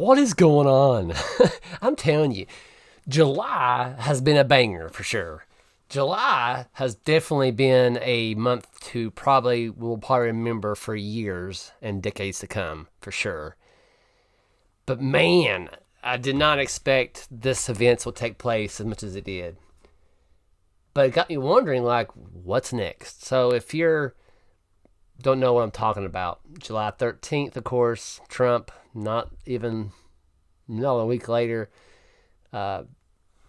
What is going on? I'm telling you, July has been a banger for sure. July has definitely been a month to we'll probably remember for years and decades to come for sure. But man, I did not expect this events will take place as much as it did. But it got me wondering, like, what's next? So if you're don't know what I'm talking about, July 13th, of course, Trump, not a week later, uh,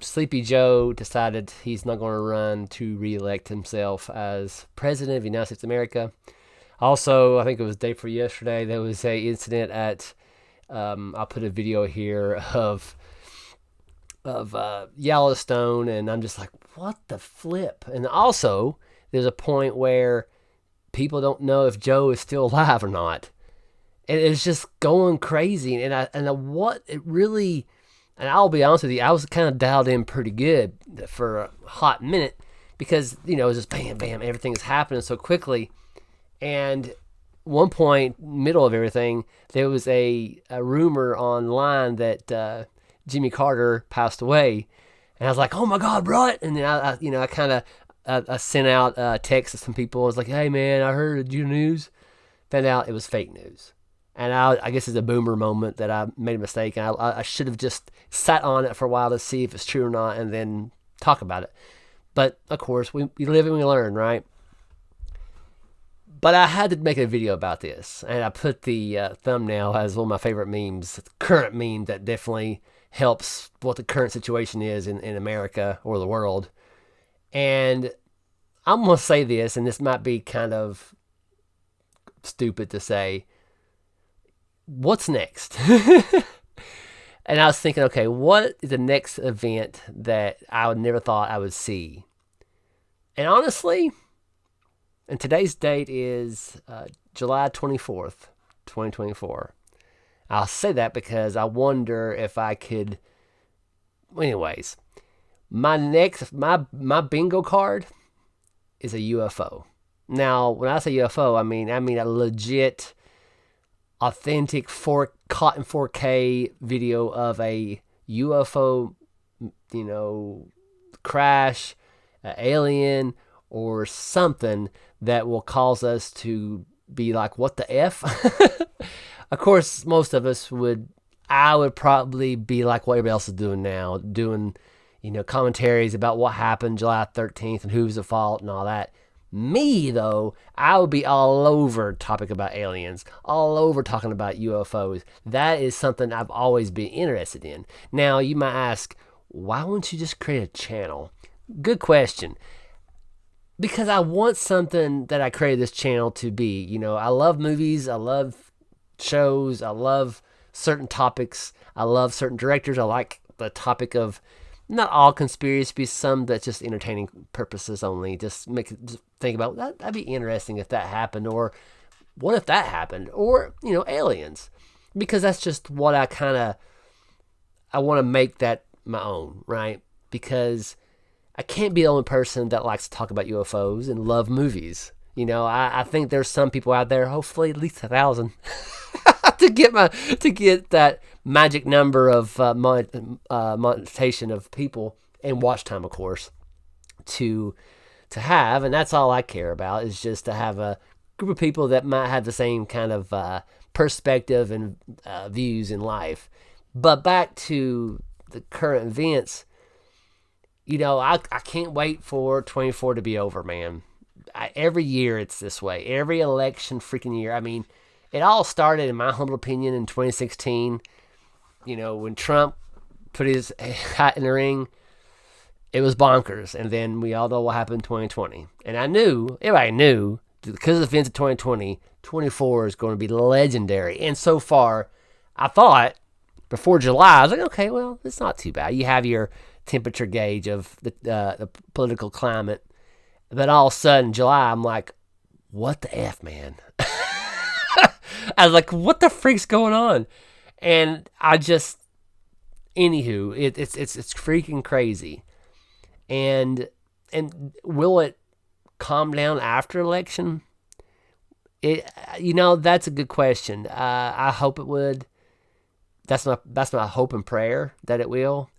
Sleepy Joe decided he's not going to run to re-elect himself as president of the United States of America. Also, I think it was day before yesterday, there was a incident at. I'll put a video here of Yellowstone, and I'm just like, what the flip? And also, there's a point where people don't know if Joe is still alive or not. And it's just going crazy. What it really, and I'll be honest with you, I was kind of dialed in pretty good for a hot minute because, it was just bam, bam, everything's happening so quickly. And one point, middle of everything, there was a rumor online that Jimmy Carter passed away. And I was like, oh my God, bro. And then I kind of I sent out texts to some people. I was like, hey, man, I heard you news. Found out it was fake news. And I guess it's a boomer moment that I made a mistake. And I should have just sat on it for a while to see if it's true or not and then talk about it. But, of course, we live and we learn, right? But I had to make a video about this. And I put the thumbnail as one of my favorite memes, current meme that definitely helps what the current situation is in America or the world. And I'm going to say this, and this might be kind of stupid to say. What's next? And I was thinking, okay, what is the next event that I would never thought I would see? And honestly, and today's date is July 24th, 2024. I'll say that because I wonder if I could. Anyways, my bingo card is a UFO. Now, when I say UFO, I mean a legit, authentic caught in 4K video of a UFO, crash, alien, or something that will cause us to be like, what the F? Of course, most of us I would probably be like what everybody else is doing now, doing, commentaries about what happened July 13th and who's at fault and all that. Me, though, I would be all over topic about aliens, all over talking about UFOs. That is something I've always been interested in. Now, you might ask, why wouldn't you just create a channel? Good question. Because I want something that I created this channel to be. I love movies, I love shows, I love certain topics, I love certain directors, I like the topic of not all conspiracy, be some that's just entertaining purposes only. Just think about that'd be interesting if that happened, or what if that happened, or aliens, because that's just what I want to make that my own, right? Because I can't be the only person that likes to talk about UFOs and love movies. I think there's some people out there, hopefully at least 1,000, to get that magic number of monetization of people and watch time, of course, to have, and that's all I care about, is just to have a group of people that might have the same kind of perspective and views in life. But back to the current events, I can't wait for 24 to be over, man. Every year it's this way. Every election freaking year. I mean, it all started, in my humble opinion, in 2016. When Trump put his hat in the ring, it was bonkers. And then we all know what happened in 2020. And everybody knew, because of the events of 2020, 24 is going to be legendary. And so far, I thought, before July, I was like, okay, well, it's not too bad. You have your temperature gauge of the political climate. But all of a sudden, July, I'm like, what the F, man? I was like, what the freak's going on? And anywho, it's freaking crazy. And will it calm down after election? That's a good question. I hope it would. That's my hope and prayer that it will.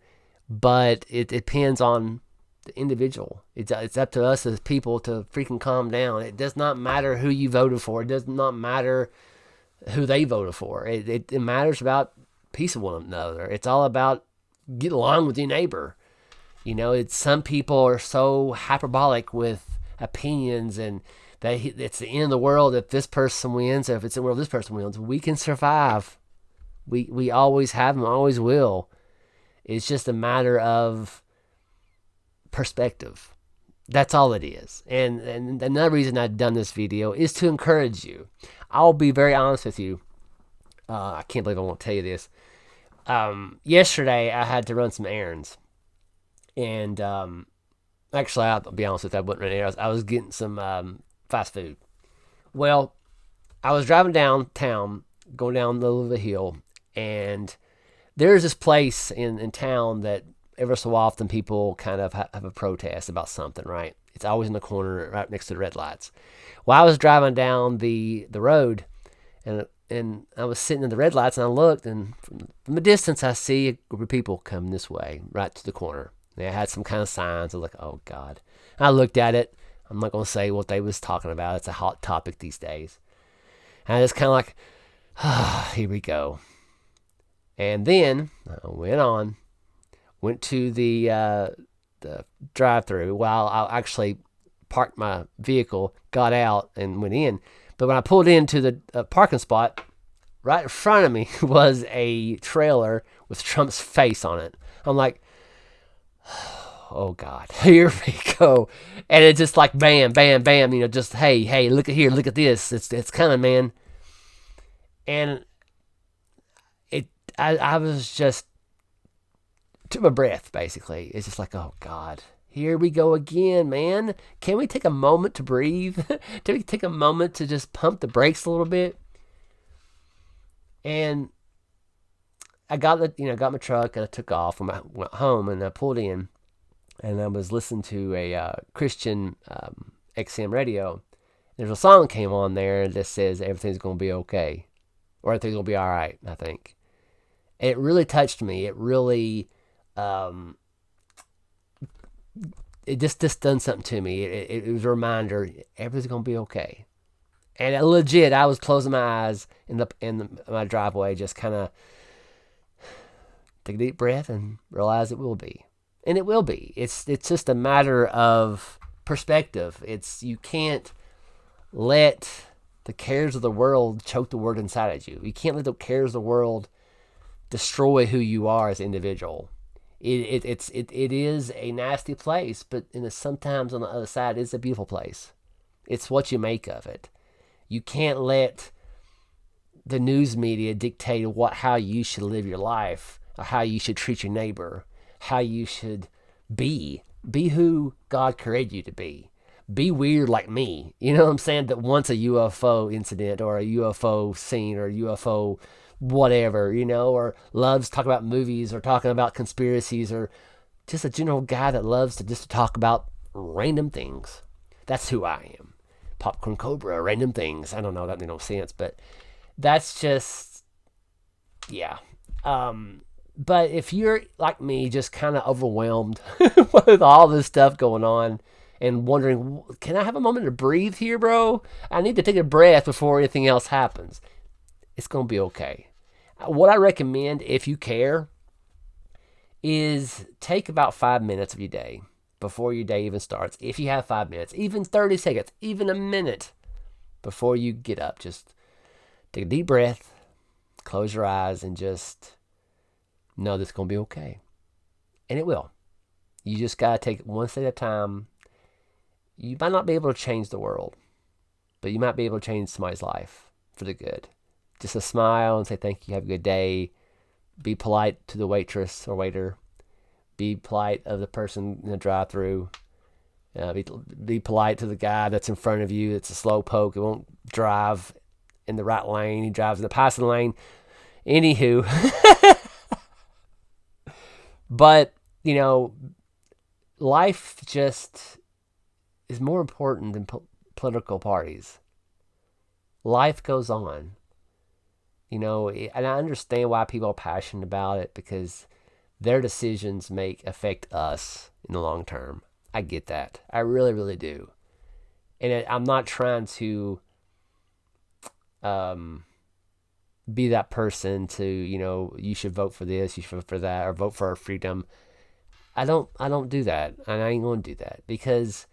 But it depends on the individual. It's up to us as people to freaking calm down. It does not matter who you voted for. It does not matter who they voted for. It matters about peace with one another. It's all about get along with your neighbor. It's some people are so hyperbolic with opinions and it's the end of the world if this person wins, or if it's the world this person wins. We can survive. We always have and always will. It's just a matter of perspective. That's all it is. And another reason I've done this video is to encourage you. I'll be very honest with you. I can't believe I won't tell you this. Yesterday, I had to run some errands. And actually, I'll be honest with you, I wasn't running errands. I was getting some fast food. Well, I was driving downtown, going down the little hill, and there's this place in town that ever so often people kind of have a protest about something, right? It's always in the corner right next to the red lights. Well, I was driving down the road, and I was sitting in the red lights, and I looked, and from a distance, I see a group of people coming this way, right to the corner. They had some kind of signs. I was like, oh, God. And I looked at it. I'm not going to say what they was talking about. It's a hot topic these days. And I was kind of like, here we go. And then I went to the drive-through while I actually parked my vehicle, got out, and went in. But when I pulled into the parking spot, right in front of me was a trailer with Trump's face on it. I'm like, oh, God, here we go. And it's just like bam, bam, bam, just, hey, look at here, look at this. It's coming, man. And I was just, took my breath, basically. It's just like, oh, God, here we go again, man. Can we take a moment to breathe? Can we take a moment to just pump the brakes a little bit? And I got my truck and I took off and I went home and I pulled in and I was listening to a Christian XM radio. There's a song came on there that says everything's going to be okay, or everything's going to be all right, I think. And it really touched me. It really, it just done something to me. It was a reminder, everything's going to be okay. And legit, I was closing my eyes in my driveway, just kind of take a deep breath and realize it will be. And it will be. It's just a matter of perspective. You can't let the cares of the world choke the word inside of you. You can't let the cares of the world destroy who you are as an individual. It is a nasty place, but sometimes on the other side, it's a beautiful place. It's what you make of it. You can't let the news media dictate how you should live your life, or how you should treat your neighbor, how you should be. Be who God created you to be. Be weird like me. You know what I'm saying? That wants a UFO incident or a UFO scene or UFO whatever, or loves talking about movies or talking about conspiracies, or just a general guy that loves to just talk about random things. That's who I am. Popcorn Cobra, random things. I don't know, that made no sense, but that's just, yeah. But if you're like me, just kind of overwhelmed with all this stuff going on and wondering, can I have a moment to breathe here, bro? I need to take a breath before anything else happens. It's going to be okay. What I recommend, if you care, is take about 5 minutes of your day before your day even starts. If you have 5 minutes, even 30 seconds, even a minute before you get up, just take a deep breath, close your eyes, and just know that it's going to be okay. And it will. You just got to take it one step at a time. You might not be able to change the world, but you might be able to change somebody's life for the good. Just a smile and say thank you, have a good day. Be polite to the waitress or waiter. Be polite of the person in the drive-thru. Be polite to the guy that's in front of you. It's a slow poke. It won't drive in the right lane. He drives in the passing lane. Anywho. But, life just is more important than political parties. Life goes on. And I understand why people are passionate about it, because their decisions affect us in the long term. I get that. I really, really do. And I'm not trying to be that person to, you should vote for this, you should vote for that, or vote for our freedom. I don't do that, and I ain't gonna do that, because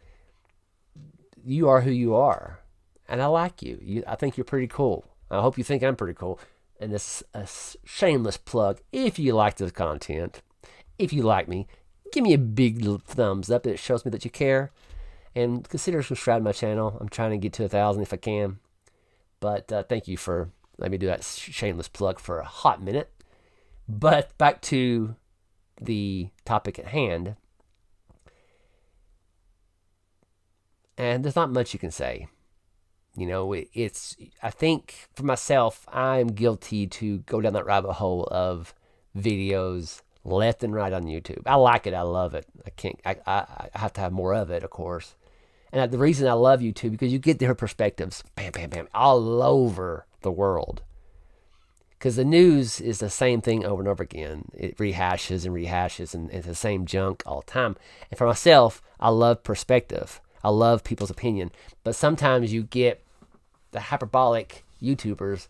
you are who you are, and I like you. I think you're pretty cool. I hope you think I'm pretty cool. And this is a shameless plug. If you like this content, if you like me, give me a big thumbs up. It shows me that you care. And consider subscribing to my channel. I'm trying to get to 1,000 if I can. But thank you for letting me do that shameless plug for a hot minute. But back to the topic at hand. And there's not much you can say. I think for myself, I'm guilty to go down that rabbit hole of videos left and right on YouTube. I like it. I love it. I have to have more of it, of course. And the reason I love YouTube, because you get their perspectives, bam, bam, bam, all over the world. Because the news is the same thing over and over again. It rehashes and rehashes, and it's the same junk all the time. And for myself, I love perspective. I love people's opinion. But sometimes you get the hyperbolic YouTubers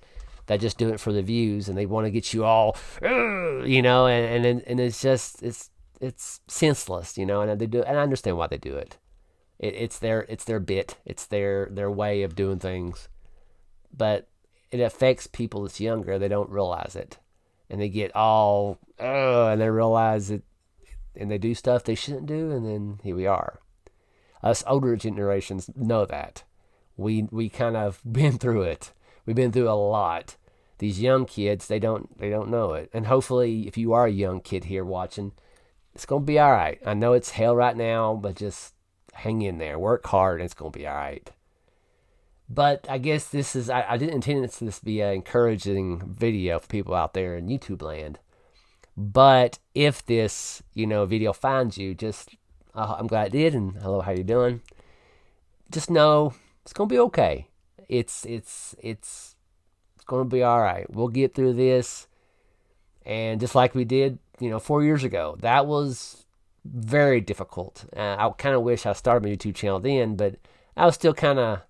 that just do it for the views, and they want to get you all, and it's just it's senseless, and they do, and I understand why they do it. It's their bit, it's their way of doing things, but it affects people that's younger. They don't realize it, and they get all and they realize it, and they do stuff they shouldn't do, and then here we are. Us older generations know that. We kind of been through it. We've been through a lot. These young kids, they don't know it. And hopefully, if you are a young kid here watching, it's going to be all right. I know it's hell right now, but just hang in there. Work hard, and it's going to be all right. But I guess this is, I didn't intend this to be an encouraging video for people out there in YouTube land. But if this, video finds you, I'm glad it did, and hello, how you doing? Just know it's going to be okay. It's going to be all right. We'll get through this. And just like we did, 4 years ago, that was very difficult. I kind of wish I started my YouTube channel then, but I was still kind of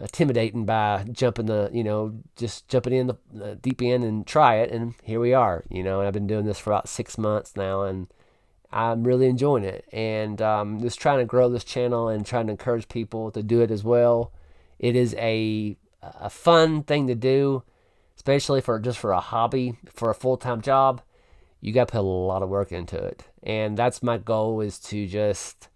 intimidating by jumping in the deep end and try it. And here we are, and I've been doing this for about 6 months now, and I'm really enjoying it. And just trying to grow this channel and trying to encourage people to do it as well. It is a fun thing to do, especially for a hobby. For a full-time job, you got to put a lot of work into it. And that's my goal, is to just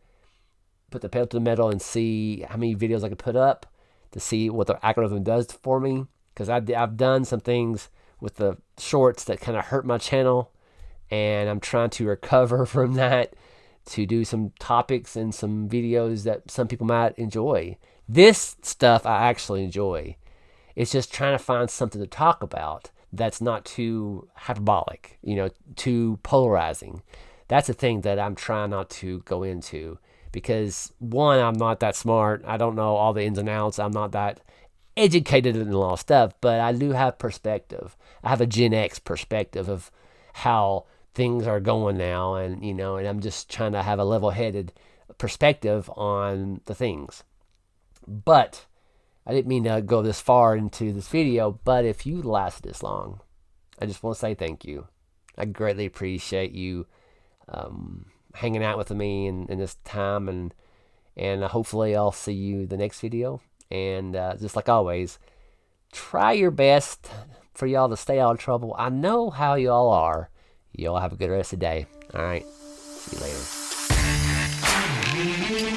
put the pedal to the metal and see how many videos I can put up, to see what the algorithm does for me. Because I've done some things with the shorts that kind of hurt my channel, and I'm trying to recover from that, to do some topics and some videos that some people might enjoy. This stuff I actually enjoy. It's just trying to find something to talk about that's not too hyperbolic, too polarizing. That's the thing that I'm trying not to go into, because one, I'm not that smart. I don't know all the ins and outs. I'm not that educated in a lot of stuff, but I do have perspective. I have a Gen X perspective of how things are going now, and and I'm just trying to have a level-headed perspective on the things. But I didn't mean to go this far into this video, but if you lasted this long, I just want to say thank you. I greatly appreciate you hanging out with me in this time, and hopefully I'll see you the next video. And just like always, try your best for y'all to stay out of trouble. I know how y'all are. Y'all have a good rest of the day. All right. See you later.